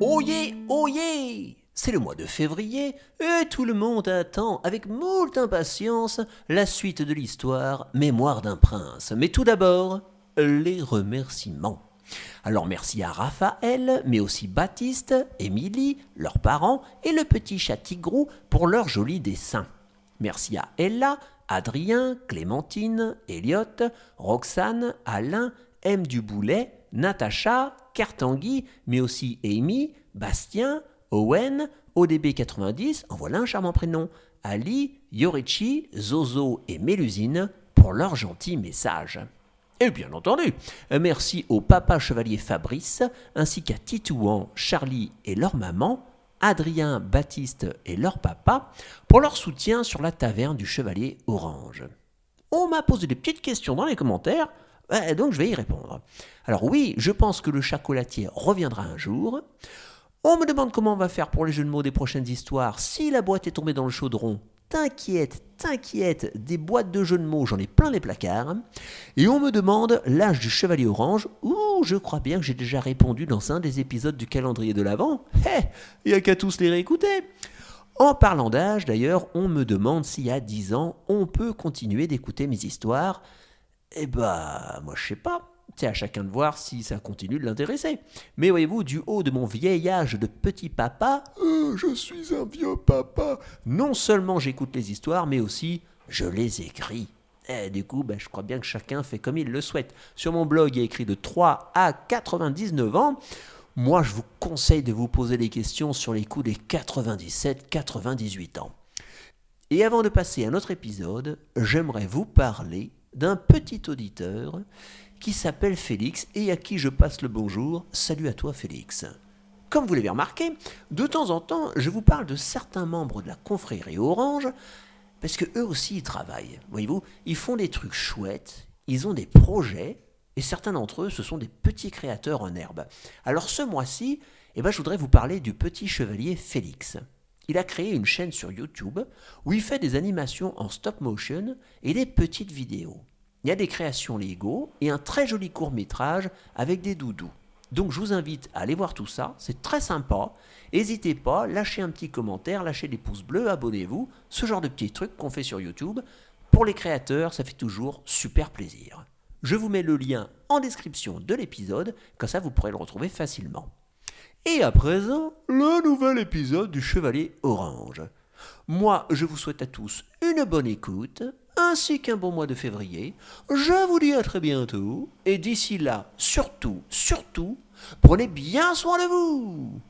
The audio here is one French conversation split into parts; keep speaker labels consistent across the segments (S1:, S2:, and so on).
S1: Oyez! C'est le mois de février et tout le monde attend avec moult impatience la suite de l'histoire Mémoire d'un prince. Mais tout d'abord, les remerciements. Alors merci à Raphaël, mais aussi Baptiste, Émilie, leurs parents et le petit chat Tigrou pour leurs jolis dessins. Merci à Ella, Adrien, Clémentine, Elliot, Roxane, Alain, M. Duboulet, Natacha, Kertanguy, mais aussi Amy, Bastien, Owen, ODB90, en voilà un charmant prénom, Ali, Yorichi, Zozo et Mélusine pour leurs gentils messages. Et bien entendu, merci au papa chevalier Fabrice, ainsi qu'à Titouan, Charlie et leur maman, Adrien, Baptiste et leur papa, pour leur soutien sur la taverne du chevalier Orange. On m'a posé des petites questions dans les commentaires, donc je vais y répondre. Alors oui, je pense que le chocolatier reviendra un jour. On me demande comment on va faire pour les jeux de mots des prochaines histoires si la boîte est tombée dans le chaudron. T'inquiète, des boîtes de jeux de mots, j'en ai plein les placards. Et on me demande l'âge du chevalier orange. Ouh, je crois bien que j'ai déjà répondu dans un des épisodes du calendrier de l'Avent. Il n'y a qu'à tous les réécouter. En parlant d'âge, d'ailleurs, on me demande si à 10 ans, on peut continuer d'écouter mes histoires. Moi je sais pas. C'est à chacun de voir si ça continue de l'intéresser. Mais voyez-vous, du haut de mon vieil âge de petit papa, je suis un vieux papa. Non seulement j'écoute les histoires, mais aussi je les écris. Et du coup, je crois bien que chacun fait comme il le souhaite. Sur mon blog, il y a écrit de 3 à 99 ans. Moi, je vous conseille de vous poser des questions sur les coups des 97-98 ans. Et avant de passer à notre épisode, j'aimerais vous parler d'un petit auditeur qui s'appelle Félix et à qui je passe le bonjour. Salut à toi Félix. Comme vous l'avez remarqué, de temps en temps, je vous parle de certains membres de la confrérie Orange, parce que eux aussi ils travaillent. Voyez-vous, ils font des trucs chouettes, ils ont des projets, et certains d'entre eux, ce sont des petits créateurs en herbe. Alors ce mois-ci, je voudrais vous parler du petit chevalier Félix. Il a créé une chaîne sur YouTube où il fait des animations en stop motion et des petites vidéos. Il y a des créations Lego et un très joli court-métrage avec des doudous. Donc je vous invite à aller voir tout ça, c'est très sympa. N'hésitez pas, lâchez un petit commentaire, lâchez des pouces bleus, abonnez-vous, ce genre de petits trucs qu'on fait sur YouTube. Pour les créateurs, ça fait toujours super plaisir. Je vous mets le lien en description de l'épisode, comme ça vous pourrez le retrouver facilement. Et à présent, le nouvel épisode du Chevalier Orange. Moi, je vous souhaite à tous une bonne écoute, ainsi qu'un bon mois de février. Je vous dis à très bientôt, et d'ici là, surtout, prenez bien soin de vous.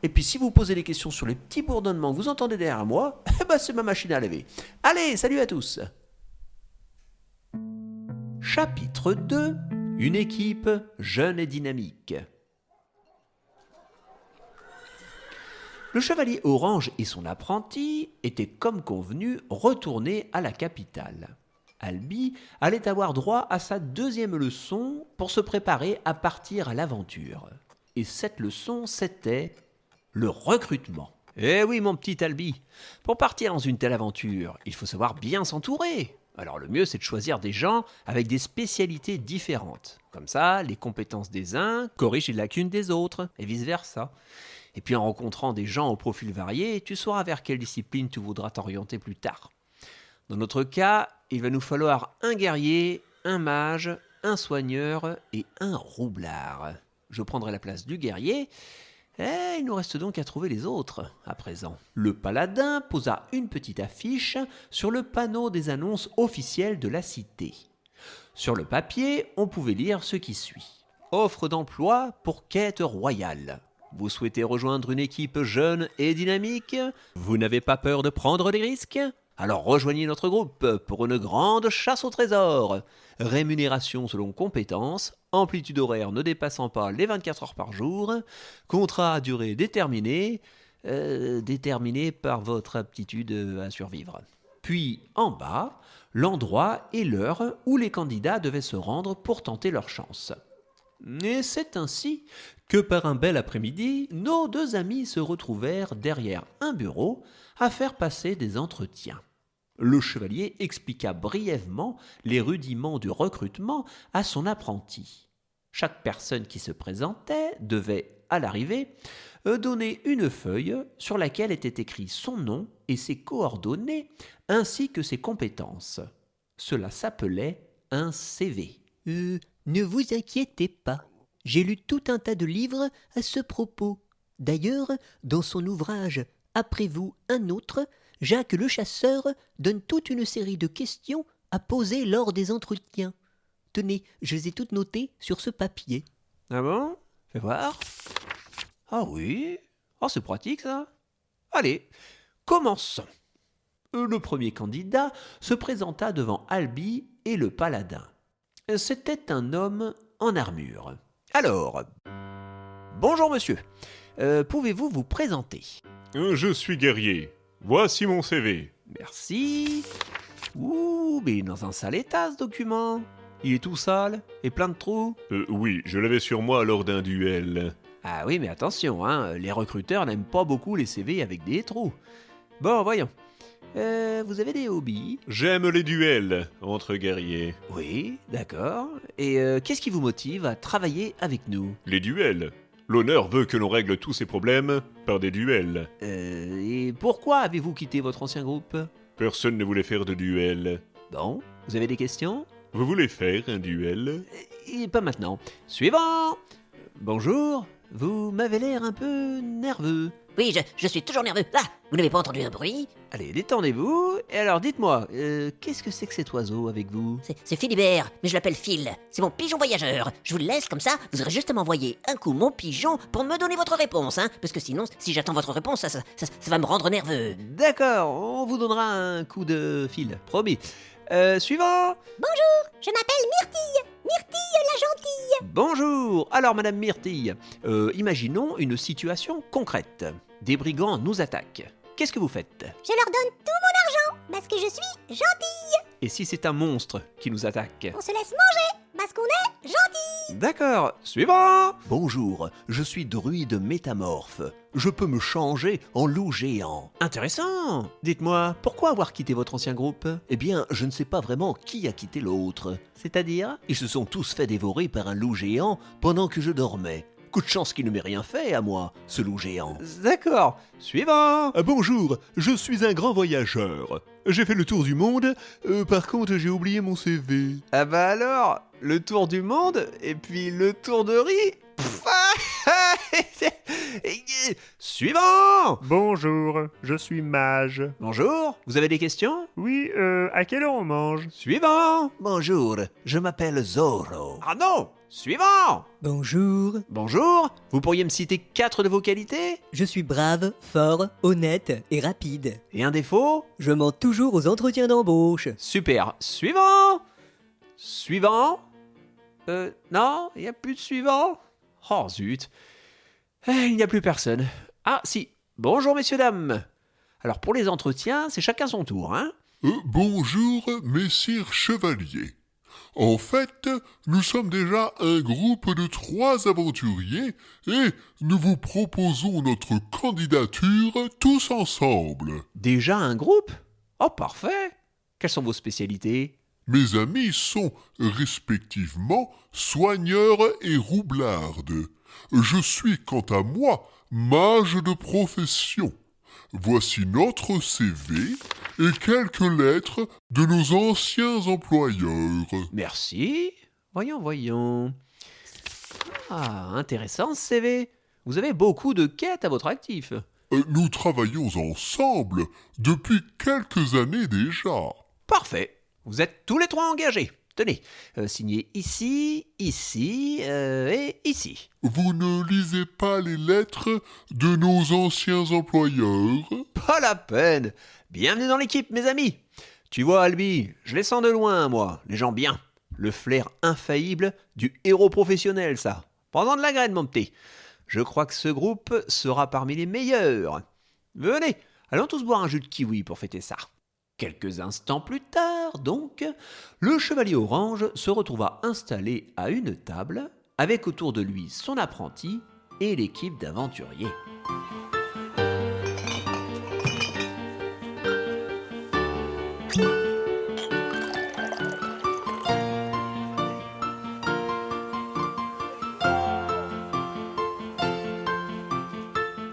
S1: Et puis si vous posez des questions sur les petits bourdonnements que vous entendez derrière moi, c'est ma machine à laver. Allez, salut à tous. Chapitre 2. Une équipe jeune et dynamique. Le chevalier Orange et son apprenti étaient comme convenu retournés à la capitale. Albi allait avoir droit à sa deuxième leçon pour se préparer à partir à l'aventure. Et cette leçon, c'était le recrutement. Eh oui, mon petit Albi, pour partir dans une telle aventure, il faut savoir bien s'entourer. Alors le mieux, c'est de choisir des gens avec des spécialités différentes. Comme ça, les compétences des uns corrigent les lacunes des autres, et vice-versa. Et puis en rencontrant des gens au profil varié, tu sauras vers quelle discipline tu voudras t'orienter plus tard. Dans notre cas, il va nous falloir un guerrier, un mage, un soigneur et un roublard. Je prendrai la place du guerrier, et il nous reste donc à trouver les autres à présent. Le paladin posa une petite affiche sur le panneau des annonces officielles de la cité. Sur le papier, on pouvait lire ce qui suit. Offre d'emploi pour quête royale. Vous souhaitez rejoindre une équipe jeune et dynamique? Vous n'avez pas peur de prendre des risques? Alors rejoignez notre groupe pour une grande chasse au trésor. Rémunération selon compétences, amplitude horaire ne dépassant pas les 24 heures par jour, contrat à durée déterminée, déterminé par votre aptitude à survivre. Puis en bas, l'endroit et l'heure où les candidats devaient se rendre pour tenter leur chance. Et c'est ainsi que par un bel après-midi, nos deux amis se retrouvèrent derrière un bureau à faire passer des entretiens. Le chevalier expliqua brièvement les rudiments du recrutement à son apprenti. Chaque personne qui se présentait devait à l'arrivée, donnait une feuille sur laquelle était écrit son nom et ses coordonnées, ainsi que ses compétences. Cela s'appelait un CV.
S2: Ne vous inquiétez pas. J'ai lu tout un tas de livres à ce propos. D'ailleurs, dans son ouvrage Après vous, un autre, Jacques le chasseur donne toute une série de questions à poser lors des entretiens. Tenez, je les ai toutes notées sur ce papier.
S1: Ah bon? Fais voir. Ah oui. Oh, c'est pratique ça. Allez, commençons. Le premier candidat se présenta devant Albi et le paladin. C'était un homme en armure. Alors, bonjour monsieur. Pouvez-vous vous présenter?
S3: Je suis guerrier. Voici mon CV.
S1: Merci. Ouh, mais il est dans un sale état ce document. Il est tout sale et plein de trous.
S3: Oui, je l'avais sur moi lors d'un duel.
S1: Ah oui, mais attention, hein, les recruteurs n'aiment pas beaucoup les CV avec des trous. Bon, voyons. Vous avez des hobbies?
S3: J'aime les duels entre guerriers.
S1: Oui, d'accord. Et qu'est-ce qui vous motive à travailler avec nous?
S3: Les duels. L'honneur veut que l'on règle tous ces problèmes par des duels.
S1: Et pourquoi avez-vous quitté votre ancien groupe?
S3: Personne ne voulait faire de duel.
S1: Bon, vous avez des questions?
S3: Vous voulez faire un duel?
S1: Et pas maintenant. Suivant! Bonjour, vous m'avez l'air un peu nerveux.
S4: Oui, je suis toujours nerveux. Là, vous n'avez pas entendu un bruit?
S1: Allez, détendez-vous. Et alors, dites-moi, qu'est-ce que c'est que cet oiseau avec vous?
S4: C'est Philibert, mais je l'appelle Phil. C'est mon pigeon voyageur. Je vous le laisse comme ça, vous aurez juste à m'envoyer un coup mon pigeon pour me donner votre réponse, hein. Parce que sinon, si j'attends votre réponse, ça va me rendre nerveux.
S1: D'accord, on vous donnera un coup de fil, promis. Suivant!
S5: Je m'appelle Myrtille, Myrtille la gentille.
S1: Bonjour! Alors, Madame Myrtille, imaginons une situation concrète. Des brigands nous attaquent. Qu'est-ce que vous faites?
S5: Je leur donne tout mon argent parce que je suis gentille.
S1: Et si c'est un monstre qui nous attaque?
S5: On se laisse manger parce qu'on est gentil.
S1: D'accord, suivant! Bonjour, je suis druide métamorphe. Je peux me changer en loup géant. Intéressant! Dites-moi, pourquoi avoir quitté votre ancien groupe? Eh bien, je ne sais pas vraiment qui a quitté l'autre. C'est-à-dire? Ils se sont tous fait dévorer par un loup géant pendant que je dormais. Coup de chance qu'il ne m'ait rien fait à moi, ce loup géant. D'accord, suivant!
S3: Bonjour, je suis un grand voyageur. J'ai fait le tour du monde, par contre j'ai oublié mon CV.
S1: Ah bah alors, le tour du monde, et puis le tour de riz? Suivant!
S6: Bonjour, je suis mage.
S1: Bonjour, vous avez des questions?
S6: Oui, à quelle heure on mange?
S1: Suivant! Bonjour, je m'appelle Zoro. Ah non! Suivant!
S2: Bonjour,
S1: Bonjour, vous pourriez me citer 4 de vos qualités?
S2: je suis brave, fort, honnête et rapide.
S1: Et un défaut?
S2: Je mens toujours aux entretiens d'embauche.
S1: Super. Suivant! Suivant? Non, il n'y a plus de suivant? Oh zut. Il n'y a plus personne. Ah si, bonjour messieurs dames. Alors pour les entretiens, c'est chacun son tour, hein?
S7: Bonjour, messire chevaliers. En fait, nous sommes déjà un groupe de 3 aventuriers et nous vous proposons notre candidature tous ensemble.
S1: Déjà un groupe? Oh parfait. Quelles sont vos spécialités?
S7: Mes amis sont respectivement soigneur et roublarde. Je suis quant à moi mage de profession. Voici notre CV et quelques lettres de nos anciens employeurs.
S1: Merci. Voyons. Ah, intéressant ce CV. Vous avez beaucoup de quêtes à votre actif.
S7: Nous travaillons ensemble depuis quelques années déjà.
S1: Parfait. Vous êtes tous les 3 engagés. Tenez, signez ici, ici et ici.
S7: Vous ne lisez pas les lettres de nos anciens employeurs?
S1: Pas la peine. Bienvenue dans l'équipe, mes amis. Tu vois, Albi, je les sens de loin, moi, les gens bien. Le flair infaillible du héros professionnel, ça. Prends-en de la graine, mon petit. Je crois que ce groupe sera parmi les meilleurs. Venez, allons tous boire un jus de kiwi pour fêter ça. Quelques instants plus tard, donc, le chevalier orange se retrouva installé à une table, avec autour de lui son apprenti et l'équipe d'aventuriers.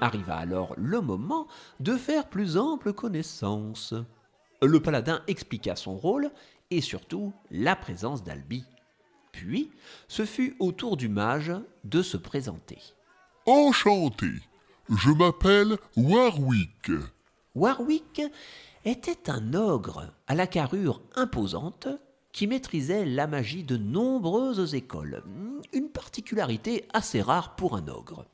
S1: Arriva alors le moment de faire plus ample connaissance. Le paladin expliqua son rôle et surtout la présence d'Albi. Puis, ce fut au tour du mage de se présenter.
S7: Enchanté, je m'appelle Warwick.
S1: Warwick était un ogre à la carrure imposante qui maîtrisait la magie de nombreuses écoles, une particularité assez rare pour un ogre.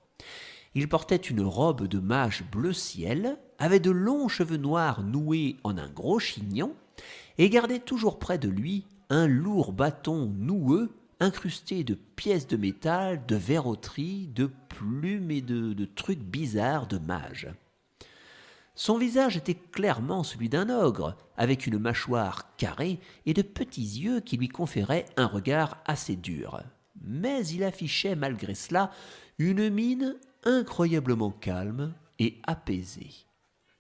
S1: Il portait une robe de mage bleu ciel, avait de longs cheveux noirs noués en un gros chignon, et gardait toujours près de lui un lourd bâton noueux incrusté de pièces de métal, de verroteries, de plumes et de trucs bizarres de mage. Son visage était clairement celui d'un ogre, avec une mâchoire carrée et de petits yeux qui lui conféraient un regard assez dur. Mais il affichait malgré cela une mine incroyablement calme et apaisée.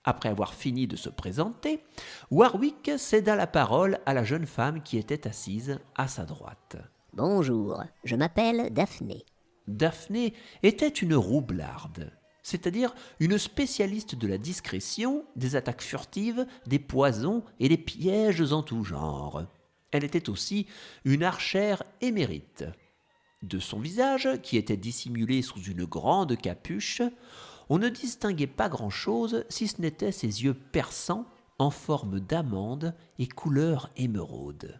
S1: Après avoir fini de se présenter, Warwick céda la parole à la jeune femme qui était assise à sa droite.
S4: Bonjour, je m'appelle Daphné.
S1: Daphné était une roublarde, c'est-à-dire une spécialiste de la discrétion, des attaques furtives, des poisons et des pièges en tout genre. Elle était aussi une archère émérite. De son visage, qui était dissimulé sous une grande capuche, on ne distinguait pas grand-chose si ce n'étaient ses yeux perçants en forme d'amande et couleur émeraude.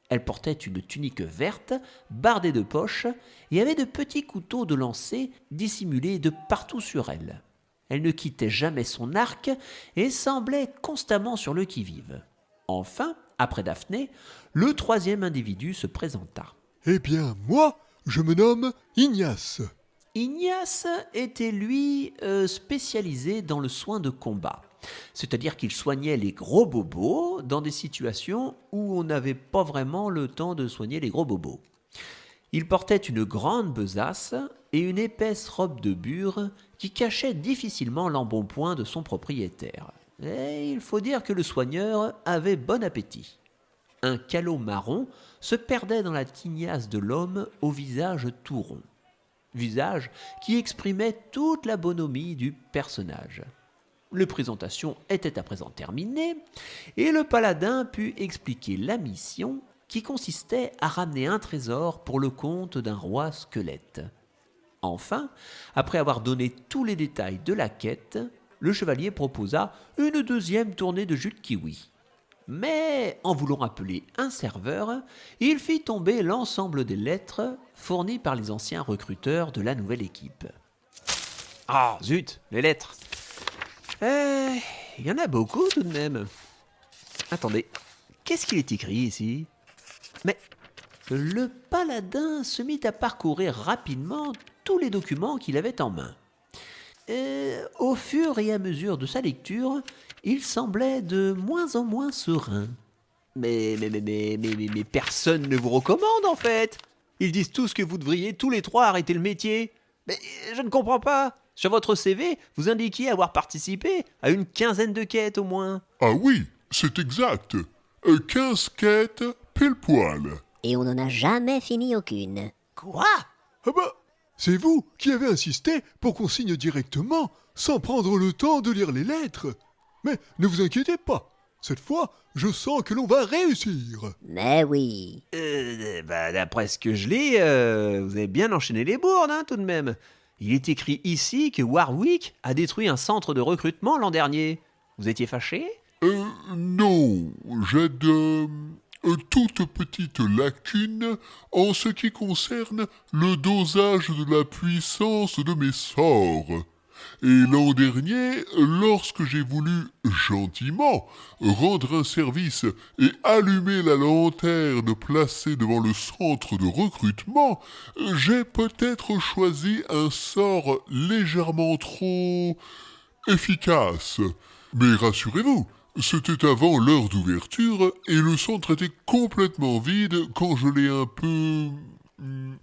S1: Elle portait une tunique verte, bardée de poches, et avait de petits couteaux de lancer dissimulés de partout sur elle. Elle ne quittait jamais son arc et semblait constamment sur le qui-vive. Enfin, après Daphné, le troisième individu se présenta.
S3: Eh bien, moi, je me nomme Ignace.
S1: Ignace était, lui, spécialisé dans le soin de combat. C'est-à-dire qu'il soignait les gros bobos dans des situations où on n'avait pas vraiment le temps de soigner les gros bobos. Il portait une grande besace et une épaisse robe de bure qui cachait difficilement l'embonpoint de son propriétaire. Et il faut dire que le soigneur avait bon appétit. Un calot marron se perdait dans la tignasse de l'homme au visage tout rond. Visage qui exprimait toute la bonhomie du personnage. La présentation était à présent terminée et le paladin put expliquer la mission qui consistait à ramener un trésor pour le compte d'un roi squelette. Enfin, après avoir donné tous les détails de la quête, le chevalier proposa une deuxième tournée de jus de kiwi. Mais, en voulant appeler un serveur, il fit tomber l'ensemble des lettres fournies par les anciens recruteurs de la nouvelle équipe. Ah, zut, les lettres! Il y en a beaucoup tout de même. Attendez, qu'est-ce qu'il est écrit ici? Mais le paladin se mit à parcourir rapidement tous les documents qu'il avait en main. Au fur et à mesure de sa lecture, il semblait de moins en moins serein. Mais personne ne vous recommande en fait. Ils disent tous que vous devriez tous les trois arrêter le métier. Mais je ne comprends pas. Sur votre CV, vous indiquiez avoir participé à une 15aine de quêtes au moins.
S7: Ah oui, c'est exact. 15 quêtes pile poil.
S4: Et on n'en a jamais fini aucune.
S1: Quoi?
S3: Ah bah, c'est vous qui avez insisté pour qu'on signe directement, sans prendre le temps de lire les lettres. Mais ne vous inquiétez pas, cette fois, je sens que l'on va réussir.
S4: Mais oui.
S1: D'après ce que je lis, vous avez bien enchaîné les bourdes, hein, tout de même. Il est écrit ici que Warwick a détruit un centre de recrutement l'an dernier. Vous étiez fâché?
S7: Non, j'ai de toutes petites lacunes en ce qui concerne le dosage de la puissance de mes sorts. Et l'an dernier, lorsque j'ai voulu gentiment rendre un service et allumer la lanterne placée devant le centre de recrutement, j'ai peut-être choisi un sort légèrement trop efficace. Mais rassurez-vous, c'était avant l'heure d'ouverture et le centre était complètement vide quand je l'ai un peu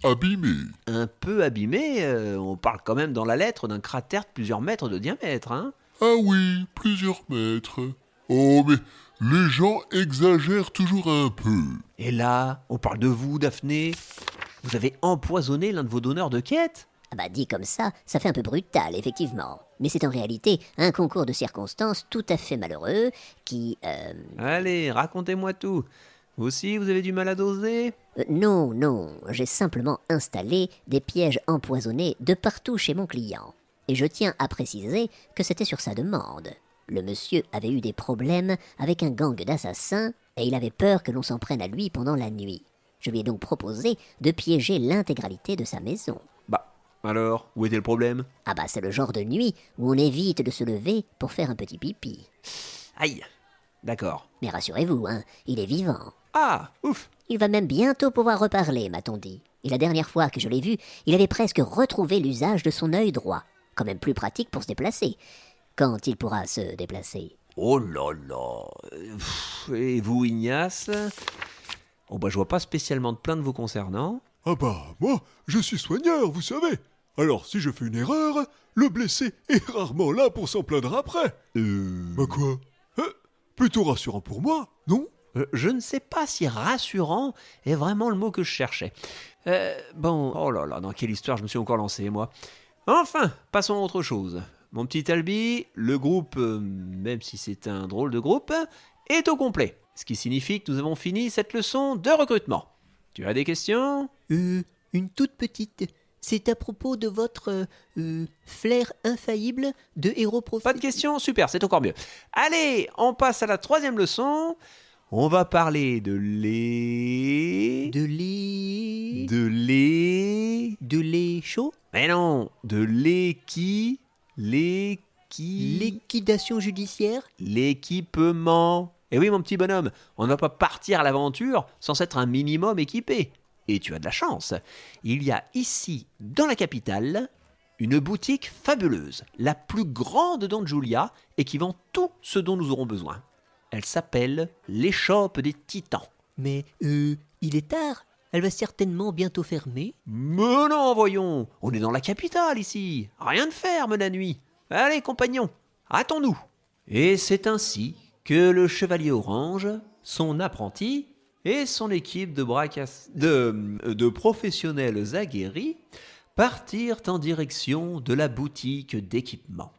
S7: abîmé.
S1: Un peu abîmé, on parle quand même dans la lettre d'un cratère de plusieurs mètres de diamètre, hein?
S7: Ah oui, plusieurs mètres. Oh, mais les gens exagèrent toujours un peu.
S1: Et là, on parle de vous, Daphné. Vous avez empoisonné l'un de vos donneurs de quête?
S4: Ah bah dit comme ça fait un peu brutal, effectivement. Mais c'est en réalité un concours de circonstances tout à fait malheureux qui...
S1: Allez, racontez-moi tout. Vous aussi, vous avez du mal à doser?
S4: Non, j'ai simplement installé des pièges empoisonnés de partout chez mon client. Et je tiens à préciser que c'était sur sa demande. Le monsieur avait eu des problèmes avec un gang d'assassins et il avait peur que l'on s'en prenne à lui pendant la nuit. Je lui ai donc proposé de piéger l'intégralité de sa maison.
S1: Bah, alors, où était le problème?
S4: Ah bah c'est le genre de nuit où on évite de se lever pour faire un petit pipi.
S1: Aïe, d'accord.
S4: Mais rassurez-vous, hein, il est vivant.
S1: Ah, ouf.
S4: Il va même bientôt pouvoir reparler, m'a-t-on dit. Et la dernière fois que je l'ai vu, il avait presque retrouvé l'usage de son œil droit. Quand même plus pratique pour se déplacer. Quand il pourra se déplacer.
S1: Oh là là. Et vous, Ignace? Oh bah, je vois pas spécialement de plainte vous concernant.
S3: Ah bah, moi, je suis soigneur, vous savez. Alors, si je fais une erreur, le blessé est rarement là pour s'en plaindre après. Bah quoi? Plutôt rassurant pour moi, non?
S1: Je ne sais pas si rassurant est vraiment le mot que je cherchais. Bon, oh là là, dans quelle histoire je me suis encore lancé, moi. Enfin, passons à autre chose. Mon petit Albi, le groupe, même si c'est un drôle de groupe, est au complet. Ce qui signifie que nous avons fini cette leçon de recrutement. Tu as des questions?
S2: Une toute petite. C'est à propos de votre flair infaillible de héros
S1: Pas
S2: professionnel.
S1: de questions? Super, c'est encore mieux. Allez, on passe à la 3e leçon. On va parler de lait...
S2: De lait...
S1: De lait...
S2: De lait chaud.
S1: Mais non, de l'équipement.
S2: Liquidation judiciaire.
S1: L'équipement. Et oui, mon petit bonhomme, on ne va pas partir à l'aventure sans être un minimum équipé. Et tu as de la chance. Il y a ici, dans la capitale, une boutique fabuleuse, la plus grande dans Julia, et qui vend tout ce dont nous aurons besoin. Elle s'appelle l'Échoppe des Titans.
S2: Mais il est tard. Elle va certainement bientôt fermer.
S1: Mais non, voyons, on est dans la capitale ici. Rien ne ferme la nuit. Allez, compagnons, hâtons-nous. Et c'est ainsi que le Chevalier Orange, son apprenti et son équipe de professionnels aguerris partirent en direction de la boutique d'équipement.